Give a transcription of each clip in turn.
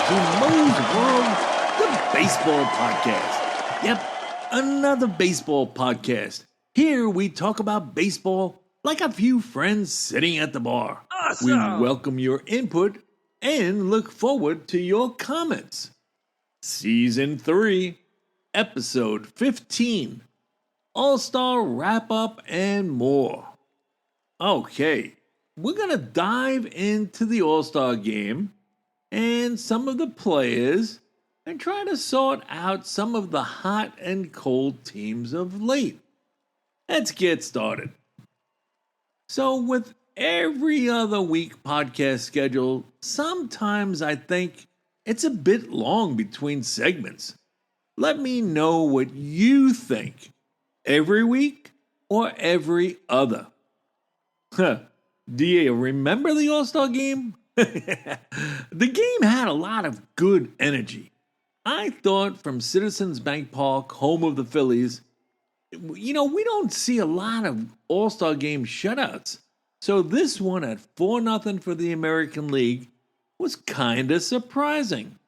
to Mo's World, the baseball podcast. Yep, another baseball podcast. Here we talk about baseball like a few friends sitting at the bar. Awesome. We welcome your input and look forward to your comments. Season 3, Episode 15, AllStar Wrap-Up and more. Okay, we're going to dive into the All-Star game and some of the players and try to sort out some of the hot and cold teams of late. Let's get started. So with every other week podcast schedule, sometimes I think it's a bit long between segments. Let me know what you think. Every week or every other? Do you remember the All-Star game? The game had a lot of good energy. I thought from Citizens Bank Park, home of the Phillies, we don't see a lot of All-Star game shutouts. So this one at 4-0 for the American League was kind of surprising.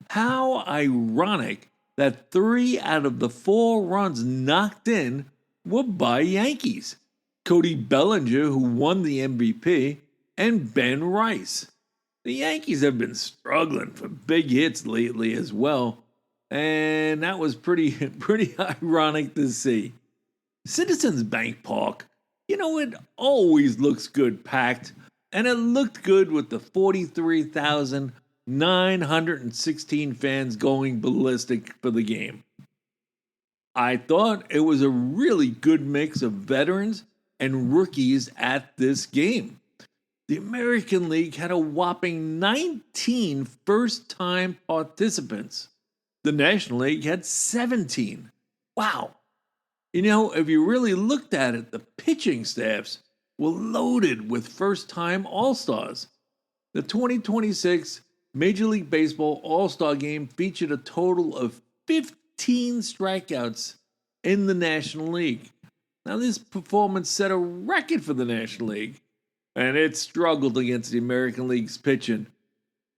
How ironic that 3 out of the 4 runs knocked in were by Yankees. Cody Bellinger, who won the MVP, and Ben Rice. The Yankees have been struggling for big hits lately as well, and that was pretty ironic to see. Citizens Bank Park, it always looks good packed, and it looked good with the 43,916 fans going ballistic for the game. I thought it was a really good mix of veterans and rookies at this game. The American League had a whopping 19 first-time participants. The National League had 17. Wow. If you really looked at it, the pitching staffs were loaded with first-time All-Stars. The 2026 Major League Baseball All-Star Game featured a total of 15 strikeouts in the National League. Now, this performance set a record for the National League, and it struggled against the American League's pitching.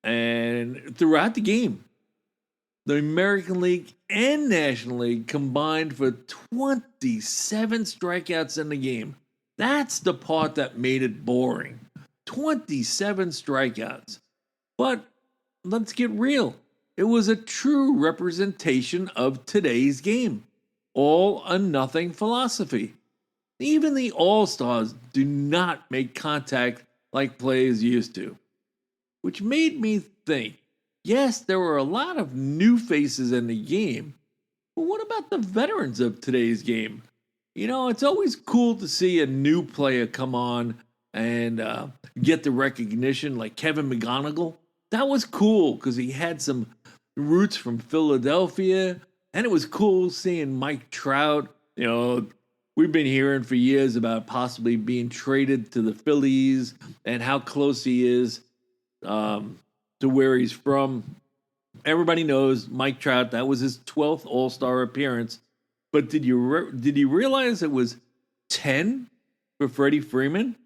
And throughout the game, the American League and National League combined for 27 strikeouts in the game. That's the part that made it boring. 27 strikeouts. But let's get real. It was a true representation of today's game. All or nothing philosophy. Even the All-Stars do not make contact like players used to. Which made me think, yes, there were a lot of new faces in the game, but what about the veterans of today's game? It's always cool to see a new player come on and get the recognition, like Kevin McGonigal. That was cool because he had some roots from Philadelphia, and it was cool seeing Mike Trout. We've been hearing for years about possibly being traded to the Phillies and how close he is to where he's from. Everybody knows Mike Trout. That was his 12th All-Star appearance. But did you realize it was 10 for Freddie Freeman?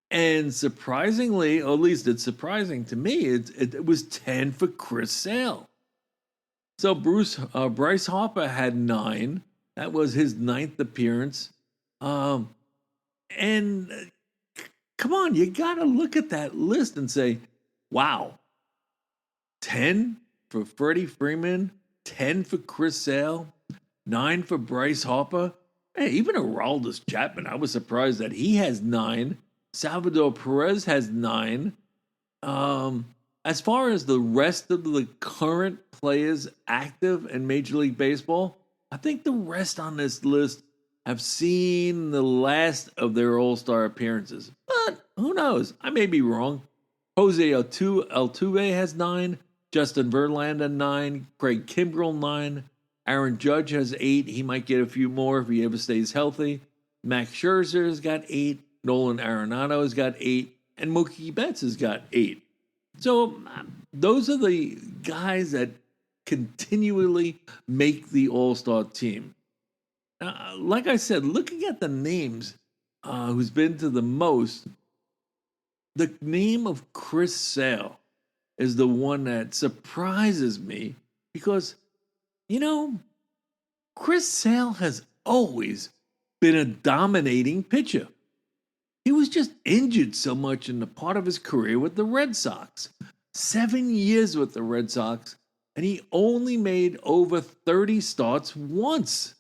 And surprisingly, or at least it's surprising to me, it was 10 for Chris Sale. So Bryce Harper had 9. That was his 9th appearance. And come on, you got to look at that list and say, wow, 10 for Freddie Freeman, 10 for Chris Sale, 9 for Bryce Harper. Hey, even Aroldis Chapman, I was surprised that he has 9. Salvador Perez has 9. As far as the rest of the current players active in Major League Baseball, I think the rest on this list have seen the last of their All-Star appearances. But who knows? I may be wrong. Jose Altuve has 9. Justin Verlander 9. Craig Kimbrell 9. Aaron Judge has 8. He might get a few more if he ever stays healthy. Max Scherzer has got 8. Nolan Arenado has got 8. And Mookie Betts has got 8. So those are the guys that continually make the All-Star team. Like I said, looking at the names who's been to the most, the name of Chris Sale is the one that surprises me because, you know, Chris Sale has always been a dominating pitcher. He was just injured so much in the part of his career with the Red Sox. 7 years with the Red Sox, and he only made over 30 starts once.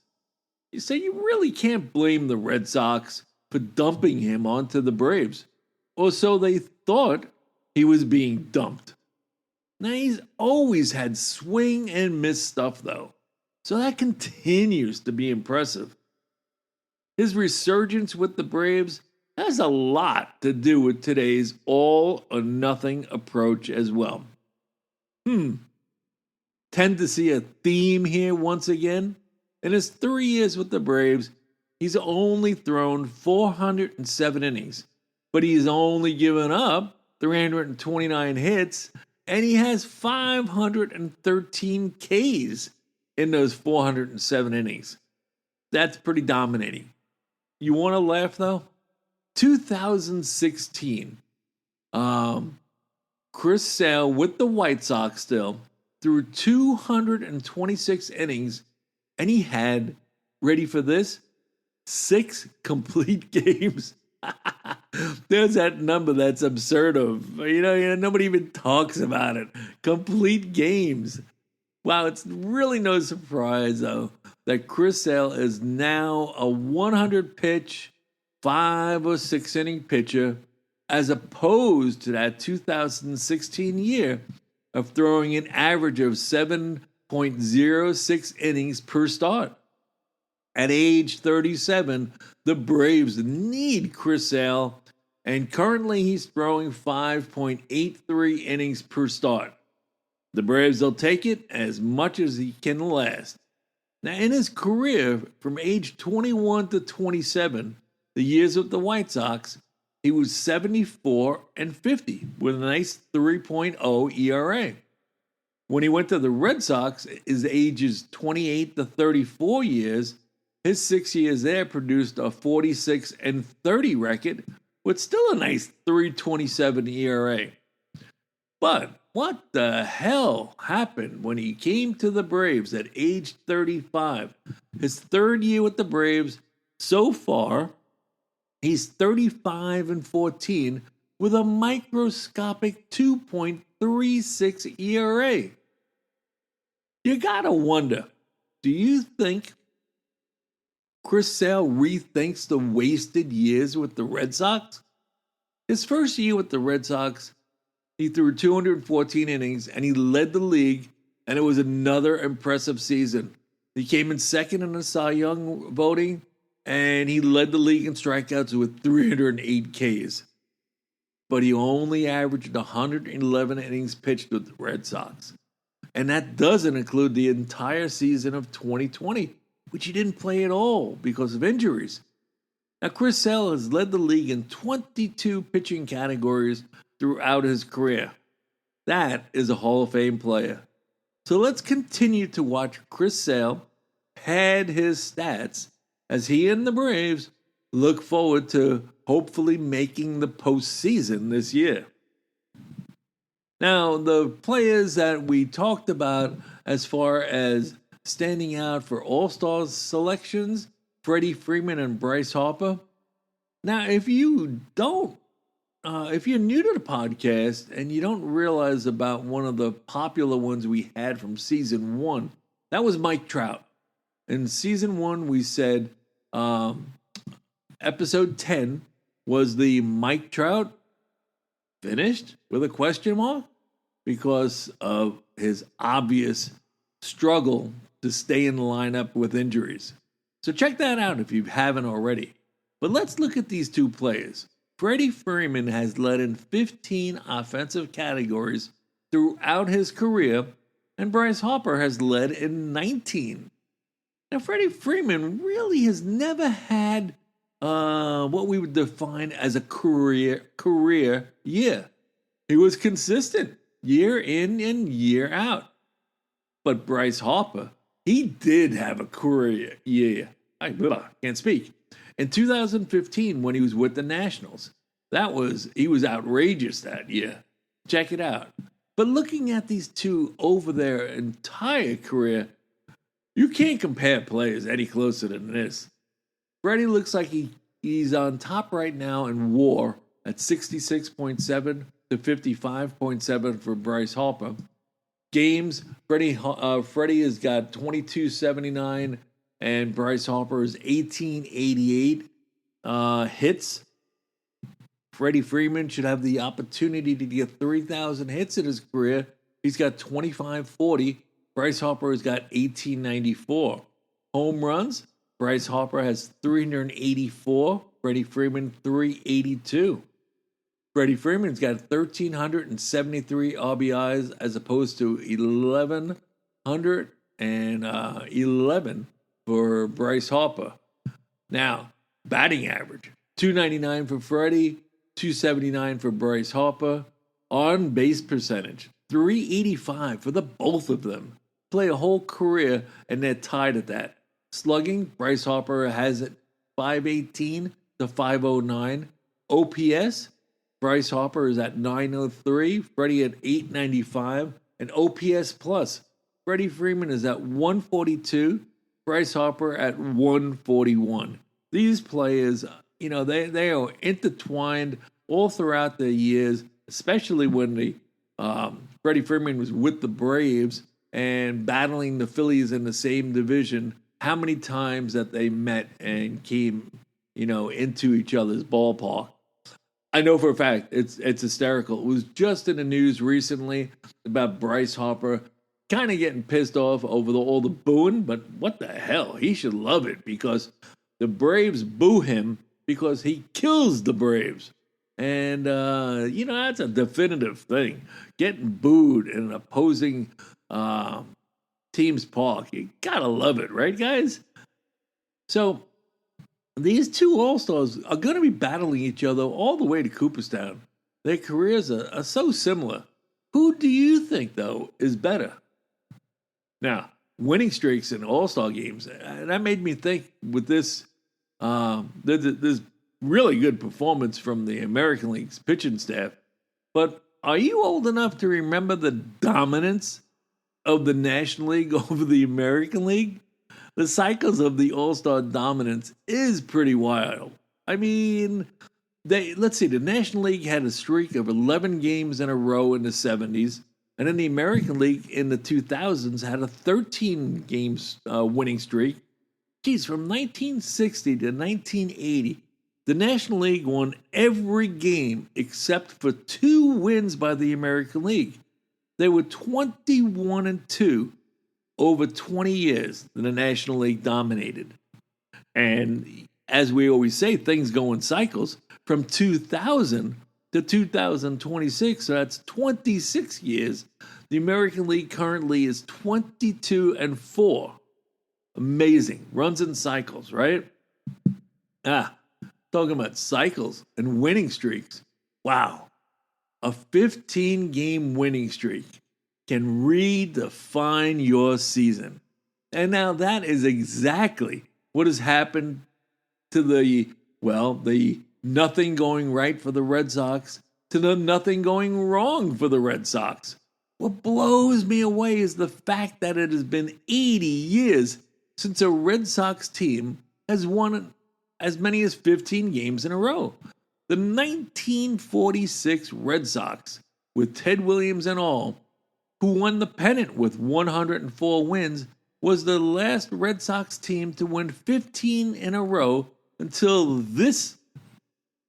You say you really can't blame the Red Sox for dumping him onto the Braves, or so they thought he was being dumped. Now, he's always had swing and miss stuff, though, so that continues to be impressive. His resurgence with the Braves has a lot to do with today's all or nothing approach as well. Tend to see a theme here once again. In his 3 years with the Braves, he's only thrown 407 innings, but he's only given up 329 hits, and he has 513 Ks in those 407 innings. That's pretty dominating. You want to laugh, though? 2016, Chris Sale with the White Sox still threw 226 innings, and he had, ready for this, 6 complete games. There's that number that's absurd of, nobody even talks about it. Complete games. Wow, it's really no surprise, though, that Chris Sale is now a 100-pitch, 5 or 6 inning pitcher, as opposed to that 2016 year of throwing an average of 7.06 innings per start. At age 37, the Braves need Chris Sale, and currently he's throwing 5.83 innings per start. The Braves will take it as much as he can last. Now, in his career, from age 21 to 27, the years with the White Sox, he was 74 and 50 with a nice 3.0 ERA. When he went to the Red Sox, his ages 28 to 34 years, his 6 years there produced a 46 and 30 record with still a nice 3.27 ERA. But what the hell happened when he came to the Braves at age 35? His third year with the Braves, so far, he's 35 and 14 with a microscopic 2.36 ERA. You gotta wonder, do you think Chris Sale rethinks the wasted years with the Red Sox? His first year with the Red Sox, he threw 214 innings and he led the league, and it was another impressive season. He came in second in the Cy Young voting, and he led the league in strikeouts with 308 Ks. But he only averaged 111 innings pitched with the Red Sox. And that doesn't include the entire season of 2020, which he didn't play at all because of injuries. Now, Chris Sale has led the league in 22 pitching categories throughout his career. That is a Hall of Fame player. So let's continue to watch Chris Sale pad his stats as he and the Braves look forward to hopefully making the postseason this year. Now, the players that we talked about as far as standing out for AllStar selections, Freddie Freeman and Bryce Harper. Now, if you're new to the podcast and you don't realize about one of the popular ones we had from season 1, that was Mike Trout. In season 1, we said episode 10 was the Mike Trout finished with a question mark because of his obvious struggle to stay in the lineup with injuries. So check that out if you haven't already. But let's look at these two players. Freddie Freeman has led in 15 offensive categories throughout his career, and Bryce Harper has led in 19. Now, Freddie Freeman really has never had what we would define as a career year. He was consistent year in and year out. But Bryce Harper, he did have a career year. I can't speak. In 2015, when he was with the Nationals, he was outrageous that year. Check it out. But looking at these two over their entire career, you can't compare players any closer than this. Freddie looks like he's on top right now in WAR at 66.7 to 55.7 for Bryce Harper. Games, Freddie has got 2279 and Bryce Harper is 1888. Hits. Freddie Freeman should have the opportunity to get 3,000 hits in his career. He's got 2540. Bryce Harper has got 1894. Home runs. Bryce Harper has 384. Freddie Freeman 382. Freddie Freeman's got 1,373 RBIs as opposed to 1,111 for Bryce Harper. Now, batting average, 299 for Freddie, 279 for Bryce Harper. On base percentage, 385 for the both of them. Play a whole career and they're tied at that. Slugging, Bryce Harper has it 518 to 509. OPS, Bryce Harper is at 903, Freddie at 895, and OPS plus, Freddie Freeman is at 142, Bryce Harper at 141. These players, they are intertwined all throughout the years, especially when Freddie Freeman was with the Braves and battling the Phillies in the same division. How many times that they met and came, into each other's ballpark. I know for a fact it's hysterical. It was just in the news recently about Bryce Harper kind of getting pissed off over all the booing, but what the hell? He should love it because the Braves boo him because he kills the Braves. And, that's a definitive thing. Getting booed in an opposing team's park. You gotta love it, right, guys? So, these two All-Stars are going to be battling each other all the way to Cooperstown. Their careers are so similar. Who do you think, though, is better? Now, winning streaks in All-Star games, and that made me think with this really good performance from the American League's pitching staff. But are you old enough to remember the dominance of the National League over the American League? The cycles of the All-Star dominance is pretty wild. I mean, let's see, the National League had a streak of 11 games in a row in the 70s, and then the American League in the 2000s had a 13 games winning streak. Geez, from 1960 to 1980, the National League won every game except for 2 wins by the American League. They were 21-2 over 20 years that the National League dominated. And as we always say, things go in cycles. From 2000 to 2026, so that's 26 years, the American League currently is 22-4. Amazing. Runs in cycles, right? Talking about cycles and winning streaks. Wow. A 15-game winning streak can redefine your season. And now that is exactly what has happened to the nothing going right for the Red Sox to the nothing going wrong for the Red Sox. What blows me away is the fact that it has been 80 years since a Red Sox team has won as many as 15 games in a row. The 1946 Red Sox, with Ted Williams and all, who won the pennant with 104 wins, was the last Red Sox team to win 15 in a row until this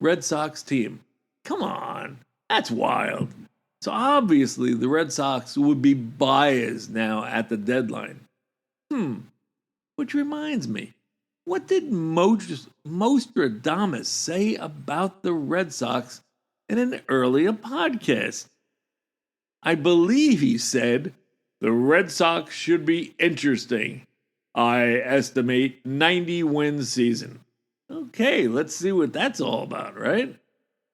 Red Sox team. Come on, that's wild. So obviously the Red Sox would be buyers now at the deadline. Which reminds me, what did Mostradamus say about the Red Sox in an earlier podcast? I believe he said, the Red Sox should be interesting. I estimate 90 win season. Okay, let's see what that's all about, right?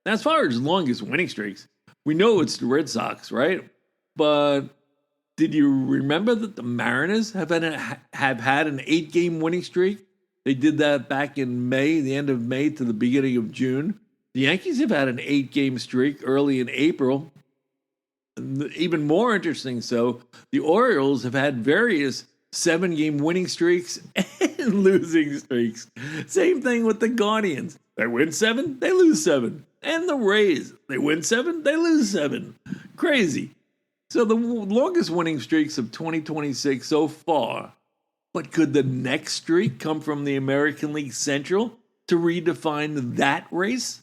Now, as far as longest winning streaks, we know it's the Red Sox, right? But did you remember that the Mariners have had an 8-game winning streak? They did that back in May, the end of May to the beginning of June. The Yankees have had an 8-game streak early in April. even more interesting so, the Orioles have had various 7-game winning streaks and losing streaks. Same thing with the Guardians. They win 7, they lose 7. And the Rays, they win 7, they lose 7. Crazy. So the longest winning streaks of 2026 so far. But could the next streak come from the American League Central to redefine that race?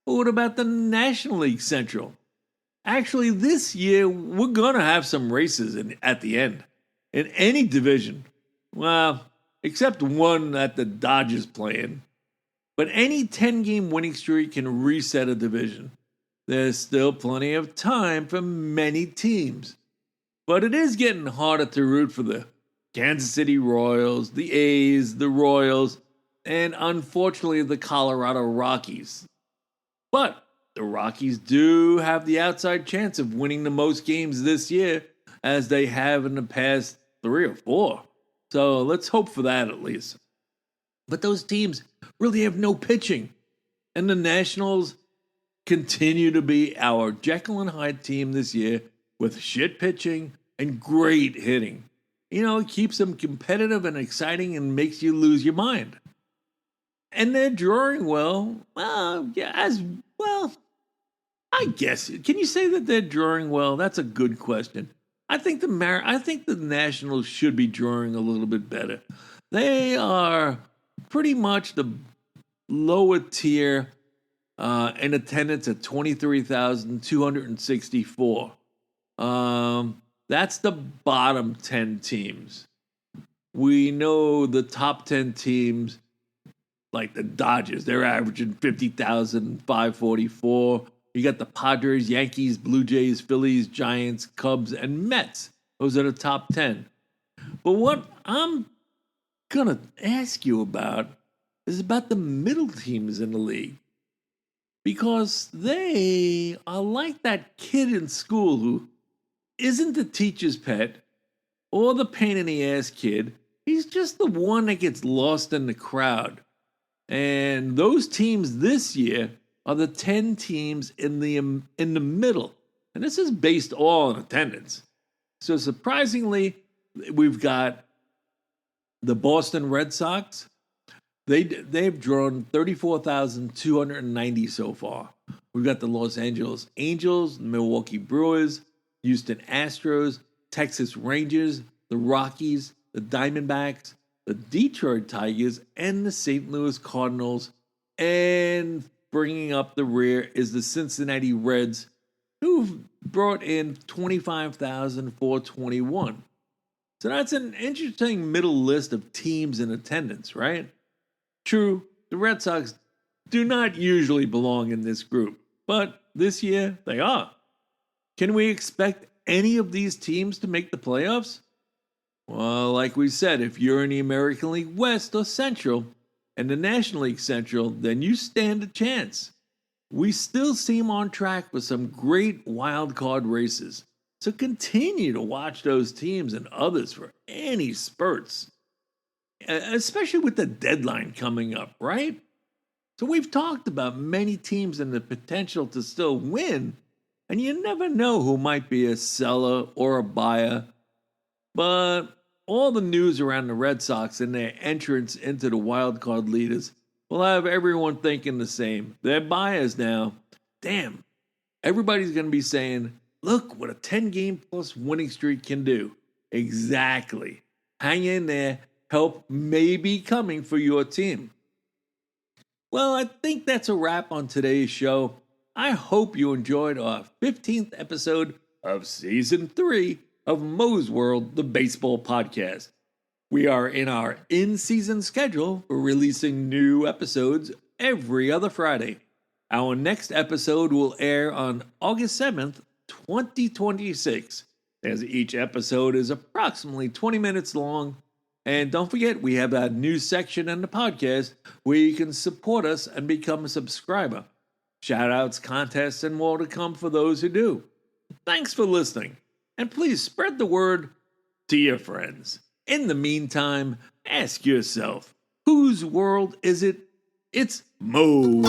Or what about the National League Central? Actually, this year, we're going to have some races at the end. In any division. Well, except one that the Dodgers play in. But any 10-game winning streak can reset a division. There's still plenty of time for many teams. But it is getting harder to root for the Kansas City Royals, the A's, the Royals, and unfortunately the Colorado Rockies. But the Rockies do have the outside chance of winning the most games this year, as they have in the past 3 or 4. So let's hope for that at least. But those teams really have no pitching. And the Nationals continue to be our Jekyll and Hyde team this year with shit pitching and great hitting. It keeps them competitive and exciting and makes you lose your mind. And they're drawing well. I guess. Can you say that they're drawing well? That's a good question. I think the Nationals should be drawing a little bit better. They are pretty much the lower tier in attendance at 23,264. That's the bottom 10 teams. We know the top 10 teams, like the Dodgers, they're averaging 50,544. You got the Padres, Yankees, Blue Jays, Phillies, Giants, Cubs, and Mets. Those are the top 10. But what I'm going to ask you about is about the middle teams in the league. Because they are like that kid in school who isn't the teacher's pet or the pain-in-the-ass kid. He's just the one that gets lost in the crowd. And those teams this year are the 10 teams in the middle. And this is based all on attendance. So surprisingly, we've got the Boston Red Sox. They've drawn 34,290 so far. We've got the Los Angeles Angels, the Milwaukee Brewers, Houston Astros, Texas Rangers, the Rockies, the Diamondbacks, the Detroit Tigers, and the St. Louis Cardinals. And bringing up the rear is the Cincinnati Reds, who've brought in 25,421. So that's an interesting middle list of teams in attendance, right? True, the Red Sox do not usually belong in this group, but this year they are. Can we expect any of these teams to make the playoffs? Well, like we said, if you're in the American League West or Central and the National League Central, then you stand a chance. We still seem on track with some great wild card races. So continue to watch those teams and others for any spurts, especially with the deadline coming up, right? So we've talked about many teams and the potential to still win, and you never know who might be a seller or a buyer. But all the news around the Red Sox and their entrance into the wild card leaders will have everyone thinking the same. They're buyers now. Damn, everybody's going to be saying, look what a 10-game plus winning streak can do. Exactly. Hang in there. Help may be coming for your team. Well, I think that's a wrap on today's show. I hope you enjoyed our 15th episode of Season 3 of Mo's World, the baseball podcast. We are in our in-season schedule for releasing new episodes every other Friday. Our next episode will air on August 7th, 2026, as each episode is approximately 20 minutes long. And don't forget, we have a new section in the podcast where you can support us and become a subscriber. Shoutouts, contests, and more to come for those who do. Thanks for listening. And please spread the word to your friends. In the meantime, ask yourself, whose world is it? It's Mo's World.